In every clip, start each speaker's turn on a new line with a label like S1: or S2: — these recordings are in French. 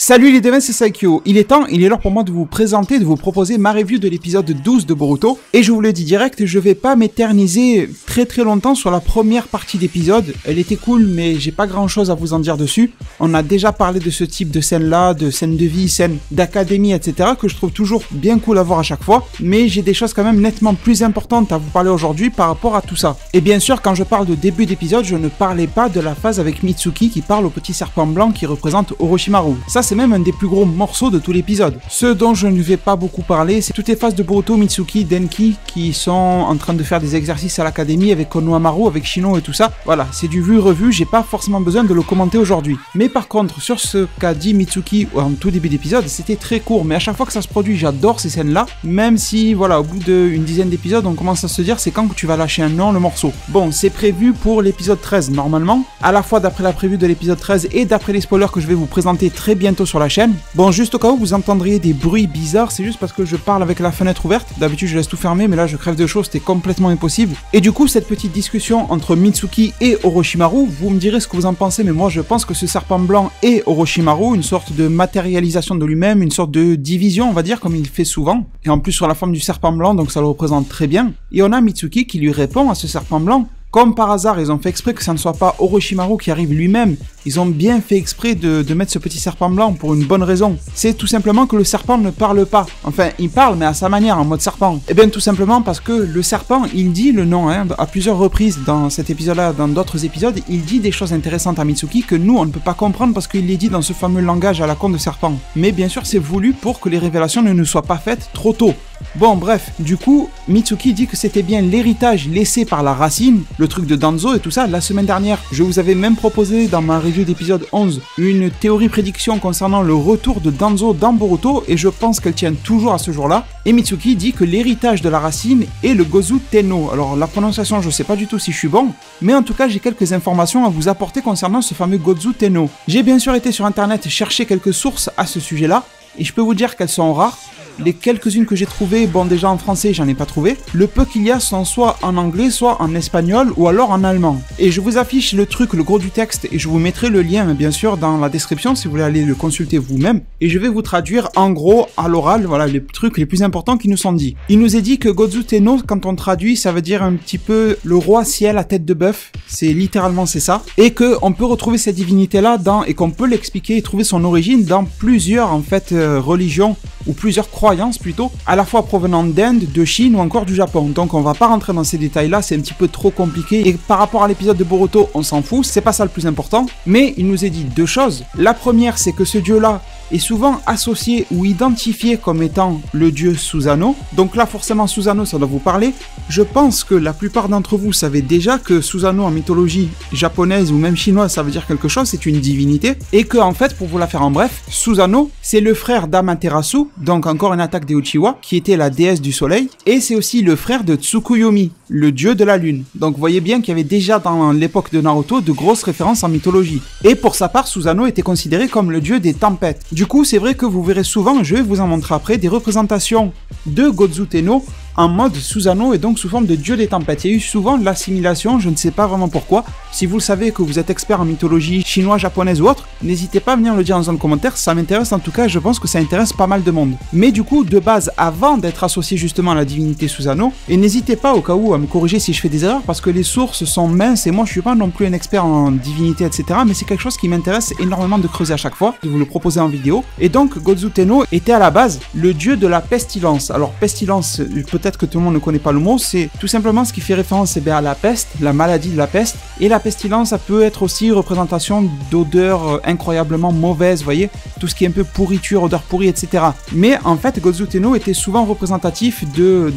S1: Salut les devins, c'est Saikyo. Il est l'heure pour moi de vous présenter, de vous proposer ma review de l'épisode 12 de Boruto. Et je vous le dis direct, je vais pas m'éterniser très longtemps sur la première partie d'épisode. Elle était cool, mais j'ai pas grand chose à vous en dire dessus. On a déjà parlé de ce type de scène-là, de scène de vie, scène d'académie, etc. que je trouve toujours bien cool à voir à chaque fois. Mais j'ai des choses quand même nettement plus importantes à vous parler aujourd'hui par rapport à tout ça. Et bien sûr, quand je parle de début d'épisode, je ne parlais pas de la phase avec Mitsuki qui parle au petit serpent blanc qui représente Orochimaru. Ça, c'est même un des plus gros morceaux de tout l'épisode. Ce dont je ne vais pas beaucoup parler, c'est toutes les phases de Boruto, Mitsuki, Denki qui sont en train de faire des exercices à l'académie avec Konohamaru, avec Shino et tout ça. Voilà, c'est du vu-revu, j'ai pas forcément besoin de le commenter aujourd'hui. Mais par contre, sur ce qu'a dit Mitsuki en tout début d'épisode, c'était très court, mais à chaque fois que ça se produit, j'adore ces scènes-là, même si, voilà, au bout d'une dizaine d'épisodes, on commence à se dire c'est quand que tu vas lâcher un nom, le morceau. Bon, c'est prévu pour l'épisode 13, normalement, à la fois d'après la prévue de l'épisode 13 et d'après les spoilers que je vais vous présenter très bientôt sur la chaîne. Bon, juste au cas où vous entendriez des bruits bizarres, c'est juste parce que je parle avec la fenêtre ouverte. D'habitude, je laisse tout fermer, mais là, je crève de chaud, c'était complètement impossible. Et du coup, cette petite discussion entre Mitsuki et Orochimaru, vous me direz ce que vous en pensez, mais moi, je pense que ce serpent blanc est Orochimaru, une sorte de matérialisation de lui-même, une sorte de division, on va dire, comme il fait souvent. Et en plus, sur la forme du serpent blanc, donc ça le représente très bien. Et on a Mitsuki qui lui répond à ce serpent blanc. Comme par hasard, ils ont fait exprès que ça ne soit pas Orochimaru qui arrive lui-même. Ils ont bien fait exprès de mettre ce petit serpent blanc pour une bonne raison. C'est tout simplement que le serpent ne parle pas. Enfin, il parle, mais à sa manière, en mode serpent. Et bien tout simplement parce que le serpent, il dit le nom, à plusieurs reprises dans cet épisode-là, dans d'autres épisodes, il dit des choses intéressantes à Mitsuki que nous, on ne peut pas comprendre parce qu'il les dit dans ce fameux langage à la con de serpent. Mais bien sûr, c'est voulu pour que les révélations ne nous soient pas faites trop tôt. Bon, bref, du coup, Mitsuki dit que c'était bien l'héritage laissé par la racine, le truc de Danzo et tout ça. La semaine dernière, je vous avais même proposé dans ma review d'épisode 11 une théorie prédiction concernant le retour de Danzo dans Boruto et je pense qu'elle tient toujours à ce jour-là. Et Mitsuki dit que l'héritage de la racine est le Gozu Tenno. Alors la prononciation, je sais pas du tout si je suis bon, mais en tout cas, j'ai quelques informations à vous apporter concernant ce fameux Gozu Tenno. J'ai bien sûr été sur internet chercher quelques sources à ce sujet-là et je peux vous dire qu'elles sont rares. Les quelques-unes que j'ai trouvées, bon déjà en français j'en ai pas trouvé, le peu qu'il y a sont soit en anglais, soit en espagnol ou alors en allemand. Et je vous affiche le truc, le gros du texte et je vous mettrai le lien bien sûr dans la description si vous voulez aller le consulter vous-même. Et je vais vous traduire en gros à l'oral, voilà les trucs les plus importants qui nous sont dits. Il nous est dit que Gozu Tenno, quand on traduit, ça veut dire un petit peu le roi ciel à tête de bœuf, c'est littéralement c'est ça. Et que on peut retrouver cette divinité là et qu'on peut l'expliquer et trouver son origine dans plusieurs en fait religions ou plusieurs croyances plutôt, à la fois provenant d'Inde, de Chine ou encore du Japon. Donc on va pas rentrer dans ces détails là, c'est un petit peu trop compliqué et par rapport à l'épisode de Boruto, on s'en fout, c'est pas ça le plus important. Mais il nous est dit deux choses. La première, c'est que ce dieu là est souvent associé ou identifié comme étant le dieu Susanoo. Donc là forcément Susanoo ça doit vous parler. Je pense que la plupart d'entre vous savez déjà que Susanoo en mythologie japonaise ou même chinoise ça veut dire quelque chose, c'est une divinité. Et que en fait, pour vous la faire en bref, Susanoo c'est le frère d'Amaterasu, donc encore une attaque des Uchiwa, qui était la déesse du soleil. Et c'est aussi le frère de Tsukuyomi, le dieu de la lune. Donc vous voyez bien qu'il y avait déjà dans l'époque de Naruto de grosses références en mythologie. Et pour sa part, Susanoo était considéré comme le dieu des tempêtes. Du coup, c'est vrai que vous verrez souvent, je vais vous en montrer après, des représentations de Gozu Tenno en mode Susanoo et donc sous forme de dieu des tempêtes. Il y a eu souvent l'assimilation, je ne sais pas vraiment pourquoi. Si vous le savez que vous êtes expert en mythologie chinoise, japonaise ou autre, n'hésitez pas à venir le dire dans un commentaire, ça m'intéresse en tout cas, je pense que ça intéresse pas mal de monde. Mais du coup, de base, avant d'être associé justement à la divinité Susanoo, et n'hésitez pas au cas où à me corriger si je fais des erreurs, parce que les sources sont minces et moi je suis pas non plus un expert en divinité, etc. Mais c'est quelque chose qui m'intéresse énormément de creuser à chaque fois, de vous le proposer en vidéo. Et donc, Gozu Tenno était à la base le dieu de la pestilence. Alors, pestilence, peut-être que tout le monde ne connaît pas le mot, c'est tout simplement ce qui fait référence à la peste, la maladie de la peste. Et la pestilence, ça peut être aussi représentation d'odeurs incroyablement mauvaises, vous voyez, tout ce qui est un peu pourriture, odeur pourrie, etc. Mais en fait, Gozu Tenno était souvent représentatif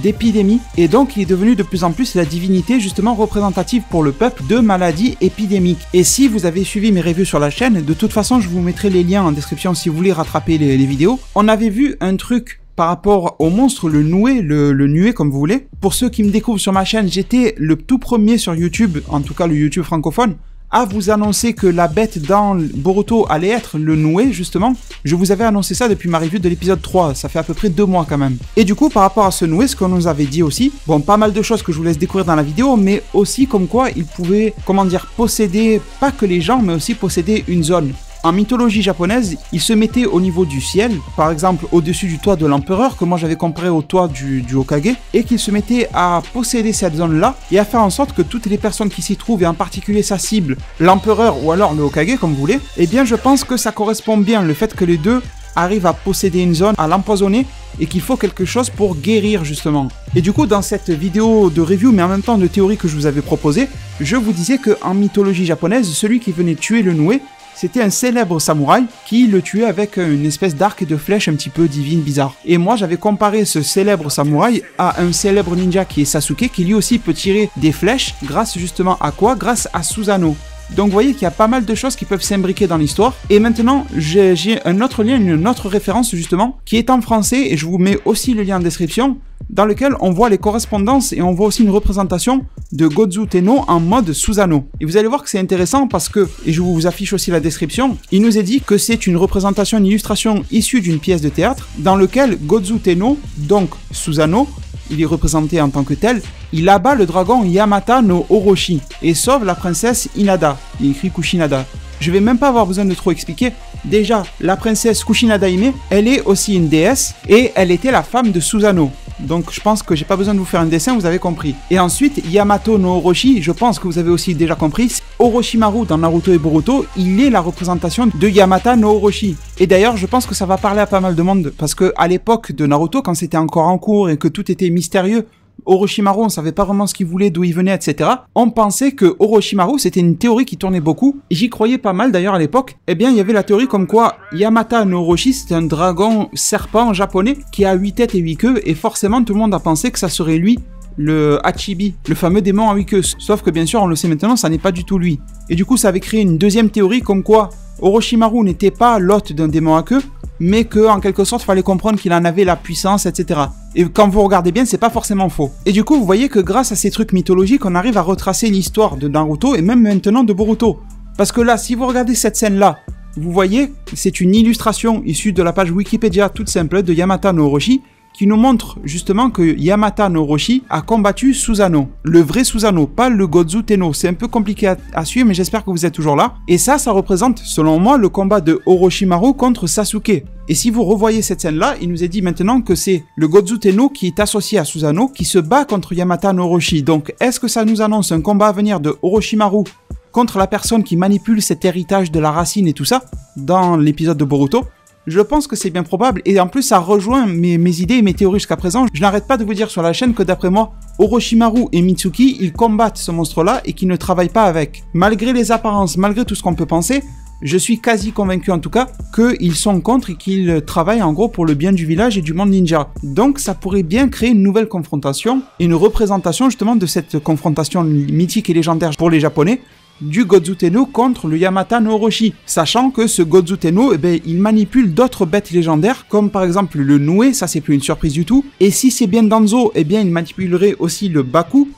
S1: d'épidémies, et donc il est devenu de plus en plus la divinité justement représentative pour le peuple de maladies épidémiques. Et si vous avez suivi mes reviews sur la chaîne, de toute façon, je vous mettrai les liens en description si vous voulez rattraper les vidéos. On avait vu un truc par rapport au monstre, le nué, le nué comme vous voulez. Pour ceux qui me découvrent sur ma chaîne, j'étais le tout premier sur YouTube, en tout cas le YouTube francophone, à vous annoncer que la bête dans Boruto allait être le nué justement. Je vous avais annoncé ça depuis ma review de l'épisode 3, ça fait à peu près 2 mois quand même. Et du coup, par rapport à ce nué, ce qu'on nous avait dit aussi, bon, pas mal de choses que je vous laisse découvrir dans la vidéo, mais aussi comme quoi il pouvait, comment dire, posséder, pas que les gens, mais aussi posséder une zone. En mythologie japonaise, il se mettait au niveau du ciel, par exemple au-dessus du toit de l'empereur, que moi j'avais comparé au toit du Hokage, et qu'il se mettait à posséder cette zone-là et à faire en sorte que toutes les personnes qui s'y trouvent, et en particulier sa cible, l'empereur ou alors le Hokage, comme vous voulez, eh bien je pense que ça correspond bien, le fait que les deux arrivent à posséder une zone, à l'empoisonner, et qu'il faut quelque chose pour guérir justement. Et du coup, dans cette vidéo de review, mais en même temps de théorie que je vous avais proposée, je vous disais qu'en mythologie japonaise, celui qui venait tuer le Noué, c'était un célèbre samouraï qui le tuait avec une espèce d'arc et de flèche un petit peu divine, bizarre. Et moi, j'avais comparé ce célèbre samouraï à un célèbre ninja qui est Sasuke, qui lui aussi peut tirer des flèches grâce justement à quoi? Grâce à Susanoo. Donc vous voyez qu'il y a pas mal de choses qui peuvent s'imbriquer dans l'histoire. Et maintenant, j'ai un autre lien, une autre référence justement, qui est en français, et je vous mets aussi le lien en description, dans lequel on voit les correspondances et on voit aussi une représentation de Gozu Tenno en mode Susanoo. Et vous allez voir que c'est intéressant parce que, et je vous affiche aussi la description, il nous est dit que c'est une représentation, une illustration issue d'une pièce de théâtre, dans lequel Gozu Tenno, donc Susanoo, il est représenté en tant que tel, il abat le dragon Yamata no Orochi et sauve la princesse Inada. Il écrit Kushinada. Je vais même pas avoir besoin de trop expliquer. Déjà, la princesse Kushinada Hime, elle est aussi une déesse et elle était la femme de Susanoo. Donc je pense que j'ai pas besoin de vous faire un dessin, vous avez compris. Et ensuite, Yamato no Orochi, je pense que vous avez aussi déjà compris, Orochimaru dans Naruto et Boruto, il est la représentation de Yamata no Orochi. Et d'ailleurs, je pense que ça va parler à pas mal de monde, parce que à l'époque de Naruto, quand c'était encore en cours et que tout était mystérieux, Orochimaru, on savait pas vraiment ce qu'il voulait, d'où il venait, etc. On pensait que Orochimaru, c'était une théorie qui tournait beaucoup, et j'y croyais pas mal d'ailleurs à l'époque. Eh bien, il y avait la théorie comme quoi Yamata no Orochi, c'était un dragon serpent japonais qui a 8 têtes et 8 queues, et forcément tout le monde a pensé que ça serait lui, le Hachibi, le fameux démon à 8 queues. Sauf que bien sûr, on le sait maintenant, ça n'est pas du tout lui. Et du coup, ça avait créé une deuxième théorie comme quoi Orochimaru n'était pas l'hôte d'un démon à queue, mais que en quelque sorte, fallait comprendre qu'il en avait la puissance, etc. Et quand vous regardez bien, c'est pas forcément faux. Et du coup, vous voyez que grâce à ces trucs mythologiques, on arrive à retracer l'histoire de Naruto et même maintenant de Boruto. Parce que là, si vous regardez cette scène-là, vous voyez, c'est une illustration issue de la page Wikipédia toute simple de Yamata no Orochi, qui nous montre justement que Yamata no Orochi a combattu Susanoo. Le vrai Susanoo, pas le Gozu Tenno. C'est un peu compliqué à suivre, mais j'espère que vous êtes toujours là. Et ça représente, selon moi, le combat de Orochimaru contre Sasuke. Et si vous revoyez cette scène-là, il nous est dit maintenant que c'est le Gozu Tenno qui est associé à Susanoo, qui se bat contre Yamata no Orochi. Donc, est-ce que ça nous annonce un combat à venir de Orochimaru contre la personne qui manipule cet héritage de la racine et tout ça, dans l'épisode de Boruto? Je pense que c'est bien probable, et en plus ça rejoint mes idées et mes théories jusqu'à présent. Je n'arrête pas de vous dire sur la chaîne que d'après moi, Orochimaru et Mitsuki, ils combattent ce monstre-là et qu'ils ne travaillent pas avec. Malgré les apparences, malgré tout ce qu'on peut penser, je suis quasi convaincu en tout cas qu'ils sont contre et qu'ils travaillent en gros pour le bien du village et du monde ninja. Donc ça pourrait bien créer une nouvelle confrontation, et une représentation justement de cette confrontation mythique et légendaire pour les Japonais, du Gozu Tenno contre le Yamata no Orochi, sachant que ce Gozu Tenno, eh ben, il manipule d'autres bêtes légendaires, comme par exemple le Noué, ça c'est plus une surprise du tout, et si c'est bien Danzo, eh bien il manipulerait aussi le Baku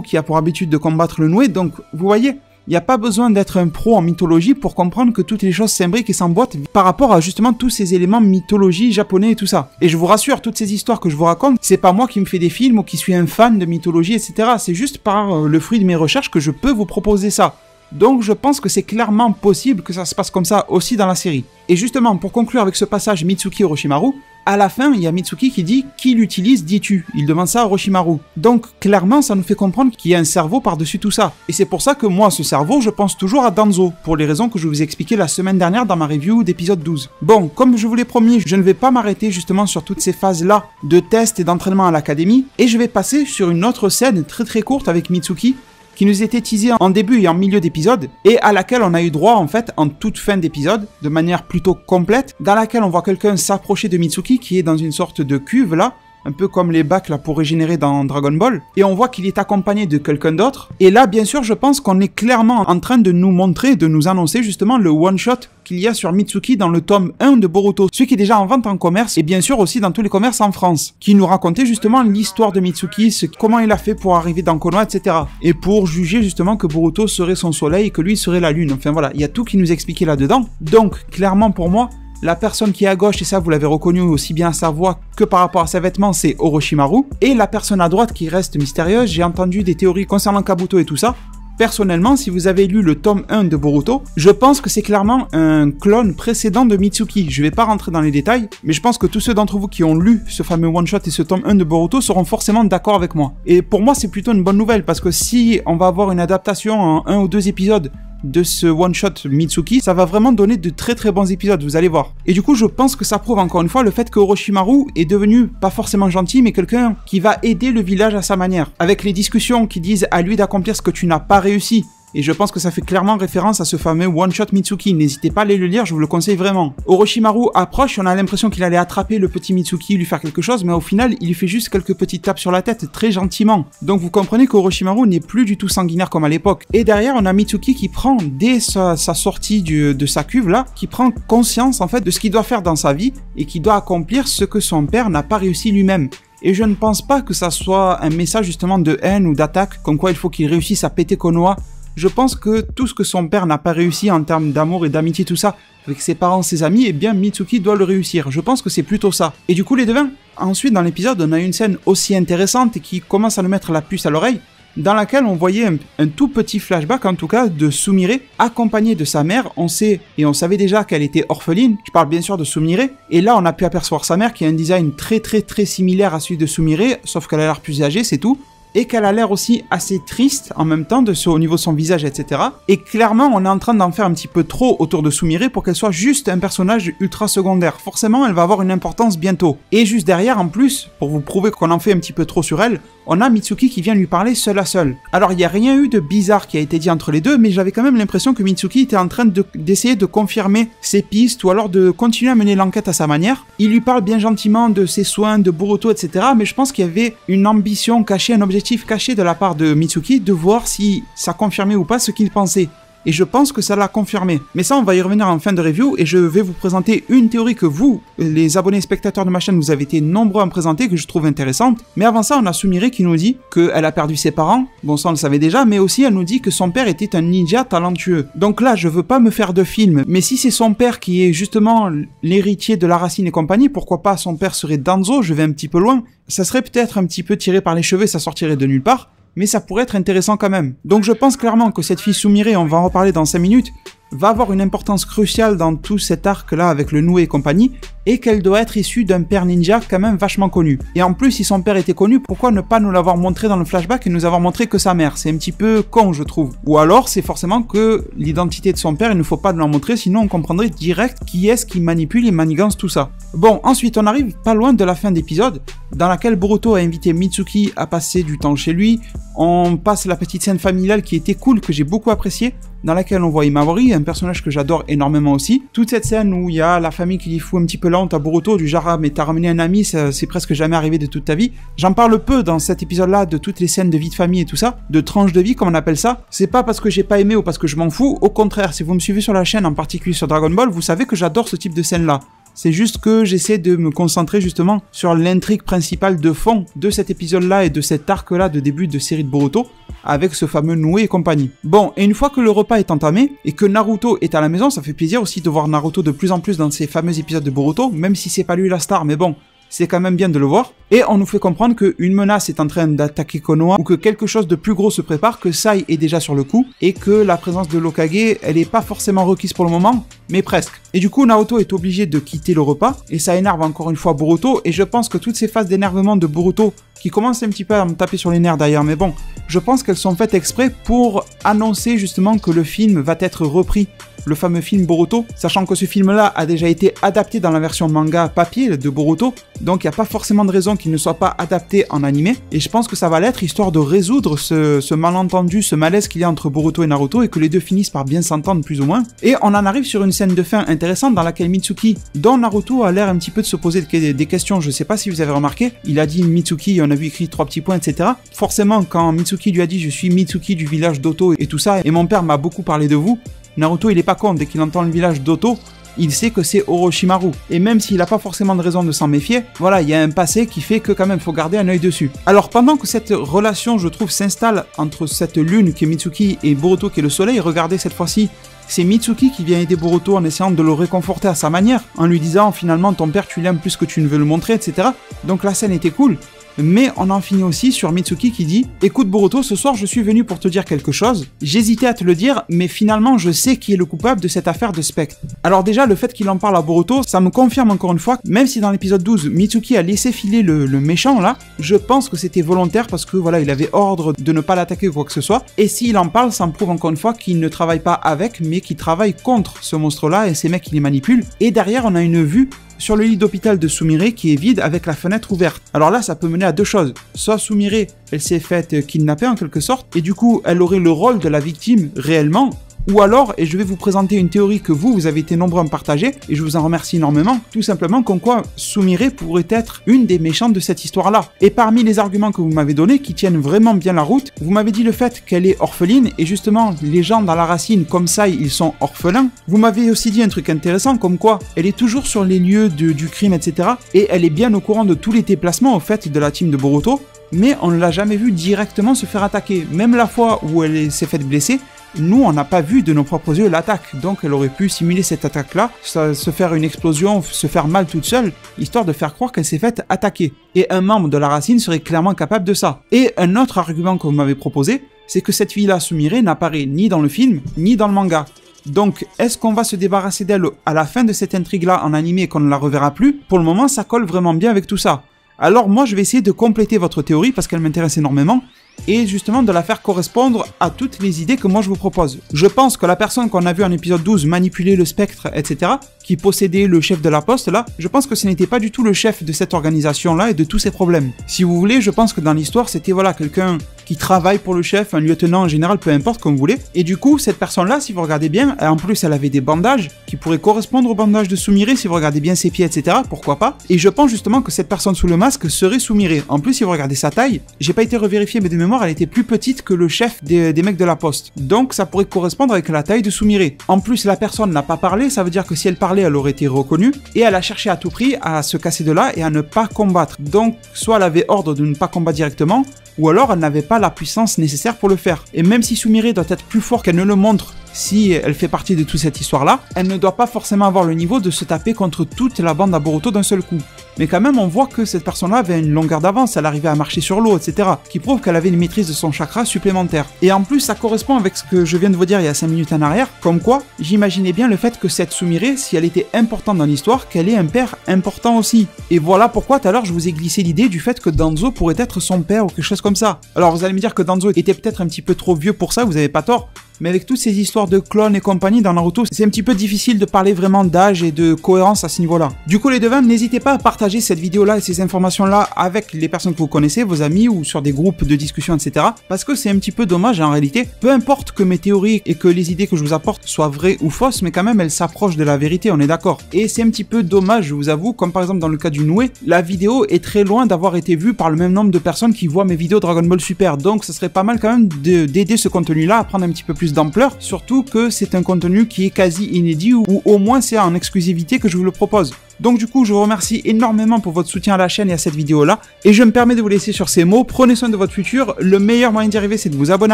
S1: qui a pour habitude de combattre le Noué, donc vous voyez, il n'y a pas besoin d'être un pro en mythologie pour comprendre que toutes les choses s'imbriquent et s'emboîtent par rapport à justement tous ces éléments mythologie japonais et tout ça. Et je vous rassure, toutes ces histoires que je vous raconte, c'est pas moi qui me fais des films ou qui suis un fan de mythologie, etc. C'est juste par le fruit de mes recherches que je peux vous proposer ça. Donc je pense que c'est clairement possible que ça se passe comme ça aussi dans la série. Et justement, pour conclure avec ce passage Mitsuki Orochimaru, à la fin, il y a Mitsuki qui dit « Qui l'utilise, dis-tu » Il demande ça à Orochimaru. Donc, clairement, ça nous fait comprendre qu'il y a un cerveau par-dessus tout ça. Et c'est pour ça que moi, ce cerveau, je pense toujours à Danzo, pour les raisons que je vous ai expliquées la semaine dernière dans ma review d'épisode 12. Bon, comme je vous l'ai promis, je ne vais pas m'arrêter justement sur toutes ces phases-là de test et d'entraînement à l'académie, et je vais passer sur une autre scène très courte avec Mitsuki, qui nous était teasée en début et en milieu d'épisode, et à laquelle on a eu droit en fait en toute fin d'épisode, de manière plutôt complète, dans laquelle on voit quelqu'un s'approcher de Mitsuki qui est dans une sorte de cuve là, un peu comme les bacs là pour régénérer dans Dragon Ball, et on voit qu'il est accompagné de quelqu'un d'autre, et là bien sûr je pense qu'on est clairement en train de nous montrer, de nous annoncer justement le one-shot qu'il y a sur Mitsuki dans le tome 1 de Boruto, celui qui est déjà en vente en commerce, et bien sûr aussi dans tous les commerces en France, qui nous racontait justement l'histoire de Mitsuki, comment il a fait pour arriver dans Konoha, etc. Et pour juger justement que Boruto serait son soleil et que lui serait la lune, enfin voilà, il y a tout qui nous expliquait là-dedans, donc clairement pour moi, la personne qui est à gauche, et ça vous l'avez reconnu aussi bien à sa voix que par rapport à ses vêtements, c'est Orochimaru. Et la personne à droite qui reste mystérieuse, j'ai entendu des théories concernant Kabuto et tout ça. Personnellement, si vous avez lu le tome 1 de Boruto, je pense que c'est clairement un clone précédent de Mitsuki. Je vais pas rentrer dans les détails, mais je pense que tous ceux d'entre vous qui ont lu ce fameux one-shot et ce tome 1 de Boruto seront forcément d'accord avec moi. Et pour moi, c'est plutôt une bonne nouvelle, parce que si on va avoir une adaptation en 1 ou 2 épisodes de ce one-shot Mitsuki, ça va vraiment donner de très très bons épisodes, vous allez voir. Et du coup, je pense que ça prouve encore une fois le fait que Orochimaru est devenu pas forcément gentil, mais quelqu'un qui va aider le village à sa manière. Avec les discussions qui disent à lui d'accomplir ce que tu n'as pas réussi. Et je pense que ça fait clairement référence à ce fameux one-shot Mitsuki. N'hésitez pas à aller le lire, je vous le conseille vraiment. Orochimaru approche, on a l'impression qu'il allait attraper le petit Mitsuki, lui faire quelque chose, mais au final, il lui fait juste quelques petites tapes sur la tête, très gentiment. Donc vous comprenez qu'Orochimaru n'est plus du tout sanguinaire comme à l'époque. Et derrière, on a Mitsuki qui prend, dès sa sortie de sa cuve là, qui prend conscience en fait de ce qu'il doit faire dans sa vie, et qui doit accomplir ce que son père n'a pas réussi lui-même. Et je ne pense pas que ça soit un message justement de haine ou d'attaque, comme quoi il faut qu'il réussisse à péter Konoha. Je pense que tout ce que son père n'a pas réussi en termes d'amour et d'amitié, tout ça, avec ses parents, ses amis, eh bien Mitsuki doit le réussir. Je pense que c'est plutôt ça. Et du coup les devins, ensuite dans l'épisode, on a une scène aussi intéressante et qui commence à nous mettre la puce à l'oreille, dans laquelle on voyait un tout petit flashback en tout cas de Sumire, accompagnée de sa mère. On sait, et on savait déjà qu'elle était orpheline, je parle bien sûr de Sumire, et là on a pu apercevoir sa mère qui a un design très similaire à celui de Sumire, sauf qu'elle a l'air plus âgée, c'est tout. Et qu'elle a l'air aussi assez triste en même temps au niveau de son visage, etc. Et clairement, on est en train d'en faire un petit peu trop autour de Sumire pour qu'elle soit juste un personnage ultra secondaire. Forcément, elle va avoir une importance bientôt. Et juste derrière, en plus, pour vous prouver qu'on en fait un petit peu trop sur elle, on a Mitsuki qui vient lui parler seul à seul. Alors, il n'y a rien eu de bizarre qui a été dit entre les deux, mais j'avais quand même l'impression que Mitsuki était en train d'essayer de confirmer ses pistes ou alors de continuer à mener l'enquête à sa manière. Il lui parle bien gentiment de ses soins, de Boruto, etc. Mais je pense qu'il y avait une ambition cachée, un objectif caché de la part de Mitsuki de voir si ça confirmait ou pas ce qu'il pensait. Et je pense que ça l'a confirmé. Mais ça, on va y revenir en fin de review, et je vais vous présenter une théorie que vous, les abonnés spectateurs de ma chaîne, vous avez été nombreux à me présenter, que je trouve intéressante. Mais avant ça, on a Sumire qui nous dit qu'elle a perdu ses parents, bon ça on le savait déjà, mais aussi elle nous dit que son père était un ninja talentueux. Donc là, je veux pas me faire de film, mais si c'est son père qui est justement l'héritier de la racine et compagnie, pourquoi pas son père serait Danzo, je vais un petit peu loin, ça serait peut-être un petit peu tiré par les cheveux, ça sortirait de nulle part, mais ça pourrait être intéressant quand même. Donc je pense clairement que cette fille Sumire, on va en reparler dans 5 minutes, va avoir une importance cruciale dans tout cet arc-là avec le Noué et compagnie, et qu'elle doit être issue d'un père ninja quand même vachement connu. Et en plus, si son père était connu, pourquoi ne pas nous l'avoir montré dans le flashback et nous avoir montré que sa mère? C'est un petit peu con, je trouve. Ou alors, c'est forcément que l'identité de son père, il ne faut pas nous la montrer, sinon on comprendrait direct qui est-ce qui manipule et manigance tout ça. Bon, ensuite, on arrive pas loin de la fin d'épisode, dans laquelle Boruto a invité Mitsuki à passer du temps chez lui. On passe la petite scène familiale qui était cool, que j'ai beaucoup appréciée, dans laquelle on voit Imamori, un personnage que j'adore énormément aussi. Toute cette scène où il y a la famille qui lui fout un petit peu la honte à Boruto, du genre « Ah, mais t'as ramené un ami, c'est presque jamais arrivé de toute ta vie ». J'en parle peu dans cet épisode-là de toutes les scènes de vie de famille et tout ça, de tranches de vie comme on appelle ça. C'est pas parce que j'ai pas aimé ou parce que je m'en fous, au contraire, si vous me suivez sur la chaîne, en particulier sur Dragon Ball, vous savez que j'adore ce type de scène-là. C'est juste que j'essaie de me concentrer justement sur l'intrigue principale de fond de cet épisode-là et de cet arc-là de début de série de Boruto, avec ce fameux Noué et compagnie. Bon, et une fois que le repas est entamé, et que Naruto est à la maison, ça fait plaisir aussi de voir Naruto de plus en plus dans ces fameux épisodes de Boruto, même si c'est pas lui la star, mais bon, c'est quand même bien de le voir. Et on nous fait comprendre qu'une menace est en train d'attaquer Konoha, ou que quelque chose de plus gros se prépare, que Sai est déjà sur le coup, et que la présence de l'Hokage, elle est pas forcément requise pour le moment, mais presque. Et du coup, Naruto est obligé de quitter le repas, et ça énerve encore une fois Boruto, et je pense que toutes ces phases d'énervement de Boruto, qui commencent un petit peu à me taper sur les nerfs d'ailleurs, mais bon, je pense qu'elles sont faites exprès pour annoncer justement que le film va être repris, le fameux film Boruto, sachant que ce film-là a déjà été adapté dans la version manga papier de Boruto, donc il n'y a pas forcément de raison qu'il ne soit pas adapté en animé, et je pense que ça va l'être histoire de résoudre ce malentendu, ce malaise qu'il y a entre Boruto et Naruto, et que les deux finissent par bien s'entendre plus ou moins. Et on en arrive sur une scène de fin intéressante dans laquelle Mitsuki, dont Naruto a l'air un petit peu de se poser des questions, je sais pas si vous avez remarqué, il a dit Mitsuki, on a vu écrit 3 petits points, etc. Forcément, quand Mitsuki lui a dit je suis Mitsuki du village d'Oto et tout ça, et mon père m'a beaucoup parlé de vous, Naruto il est pas con, dès qu'il entend le village d'Oto, il sait que c'est Orochimaru. Et même s'il n'a pas forcément de raison de s'en méfier, voilà, il y a un passé qui fait que quand même, il faut garder un œil dessus. Alors pendant que cette relation, je trouve, s'installe entre cette lune qui est Mitsuki et Boruto qui est le soleil, regardez cette fois-ci, c'est Mitsuki qui vient aider Boruto en essayant de le réconforter à sa manière, en lui disant finalement ton père tu l'aimes plus que tu ne veux le montrer, etc. Donc la scène était cool. Mais on en finit aussi sur Mitsuki qui dit « Écoute Boruto, ce soir je suis venu pour te dire quelque chose. J'hésitais à te le dire, mais finalement je sais qui est le coupable de cette affaire de Spectre. » Alors déjà, le fait qu'il en parle à Boruto, ça me confirme encore une fois, même si dans l'épisode 12, Mitsuki a laissé filer le méchant là, je pense que c'était volontaire parce que voilà, il avait ordre de ne pas l'attaquer ou quoi que ce soit. Et s'il en parle, ça me prouve encore une fois qu'il ne travaille pas avec, mais qu'il travaille contre ce monstre-là et ces mecs qui les manipulent. Et derrière, on a une vue sur le lit d'hôpital de Sumire qui est vide avec la fenêtre ouverte. Alors là, ça peut mener à deux choses. Soit Sumire, elle s'est faite kidnapper en quelque sorte, et du coup, elle aurait le rôle de la victime réellement. Ou alors, et je vais vous présenter une théorie que vous avez été nombreux à me partager, et je vous en remercie énormément, tout simplement comme quoi Sumire pourrait être une des méchantes de cette histoire-là. Et parmi les arguments que vous m'avez donnés, qui tiennent vraiment bien la route, vous m'avez dit le fait qu'elle est orpheline, et justement, les gens dans la racine, comme ça, ils sont orphelins. Vous m'avez aussi dit un truc intéressant, comme quoi elle est toujours sur les lieux du crime, etc. Et elle est bien au courant de tous les déplacements, au fait, de la team de Boruto, mais on ne l'a jamais vu directement se faire attaquer. Même la fois où elle s'est faite blesser, nous, on n'a pas vu de nos propres yeux l'attaque, donc elle aurait pu simuler cette attaque-là, se faire une explosion, se faire mal toute seule, histoire de faire croire qu'elle s'est faite attaquer. Et un membre de la racine serait clairement capable de ça. Et un autre argument que vous m'avez proposé, c'est que cette fille-là, Sumire, n'apparaît ni dans le film, ni dans le manga. Donc, est-ce qu'on va se débarrasser d'elle à la fin de cette intrigue-là en animé et qu'on ne la reverra plus? Pour le moment, ça colle vraiment bien avec tout ça. Alors moi, je vais essayer de compléter votre théorie parce qu'elle m'intéresse énormément, et justement de la faire correspondre à toutes les idées que moi je vous propose. Je pense que la personne qu'on a vue en épisode 12 manipuler le spectre, etc., qui possédait le chef de la poste là, je pense que ce n'était pas du tout le chef de cette organisation là et de tous ses problèmes. Si vous voulez, je pense que dans l'histoire, c'était voilà quelqu'un qui travaille pour le chef, un lieutenant en général, peu importe, comme vous voulez. Et du coup, cette personne-là, si vous regardez bien, en plus elle avait des bandages qui pourraient correspondre aux bandages de Sumire, si vous regardez bien ses pieds, etc., pourquoi pas. Et je pense justement que cette personne sous le masque serait Sumire. En plus, si vous regardez sa taille, j'ai pas été revérifié, mais de mémoire, elle était plus petite que le chef des mecs de la poste. Donc ça pourrait correspondre avec la taille de Sumire. En plus, la personne n'a pas parlé, ça veut dire que si elle parlait, elle aurait été reconnue, et elle a cherché à tout prix à se casser de là et à ne pas combattre. Donc, soit elle avait ordre de ne pas combattre directement, ou alors elle n'avait pas la puissance nécessaire pour le faire. Et même si Sumire doit être plus fort qu'elle ne le montre, si elle fait partie de toute cette histoire-là, elle ne doit pas forcément avoir le niveau de se taper contre toute la bande à Boruto d'un seul coup. Mais quand même, on voit que cette personne-là avait une longueur d'avance, elle arrivait à marcher sur l'eau, etc., qui prouve qu'elle avait une maîtrise de son chakra supplémentaire. Et en plus, ça correspond avec ce que je viens de vous dire il y a 5 minutes en arrière, comme quoi, j'imaginais bien le fait que cette Sumire, si elle était importante dans l'histoire, qu'elle ait un père important aussi. Et voilà pourquoi tout à l'heure je vous ai glissé l'idée du fait que Danzo pourrait être son père ou quelque chose comme ça. Alors vous allez me dire que Danzo était peut-être un petit peu trop vieux pour ça, vous avez pas tort, mais avec toutes ces histoires de clones et compagnie dans Naruto, c'est un petit peu difficile de parler vraiment d'âge et de cohérence à ce niveau-là. Du coup les devins, n'hésitez pas à partager cette vidéo-là et ces informations-là avec les personnes que vous connaissez, vos amis ou sur des groupes de discussion, etc. Parce que c'est un petit peu dommage en réalité. Peu importe que mes théories et que les idées que je vous apporte soient vraies ou fausses, mais quand même elles s'approchent de la vérité, on est d'accord. Et c'est un petit peu dommage, je vous avoue, comme par exemple dans le cas du Noué, la vidéo est très loin d'avoir été vue par le même nombre de personnes qui voient mes vidéos Dragon Ball Super. Donc ce serait pas mal quand même d'aider ce contenu-là à prendre un petit peu plus d'ampleur, surtout que c'est un contenu qui est quasi inédit ou au moins c'est en exclusivité que je vous le propose. Donc du coup, je vous remercie énormément pour votre soutien à la chaîne et à cette vidéo-là, et je me permets de vous laisser sur ces mots. Prenez soin de votre futur, le meilleur moyen d'y arriver c'est de vous abonner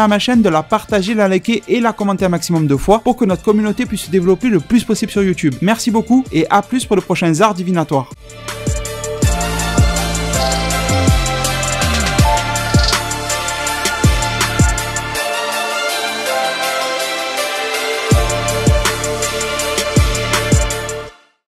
S1: à ma chaîne, de la partager, la liker et la commenter un maximum de fois pour que notre communauté puisse se développer le plus possible sur YouTube. Merci beaucoup et à plus pour de prochains arts divinatoires.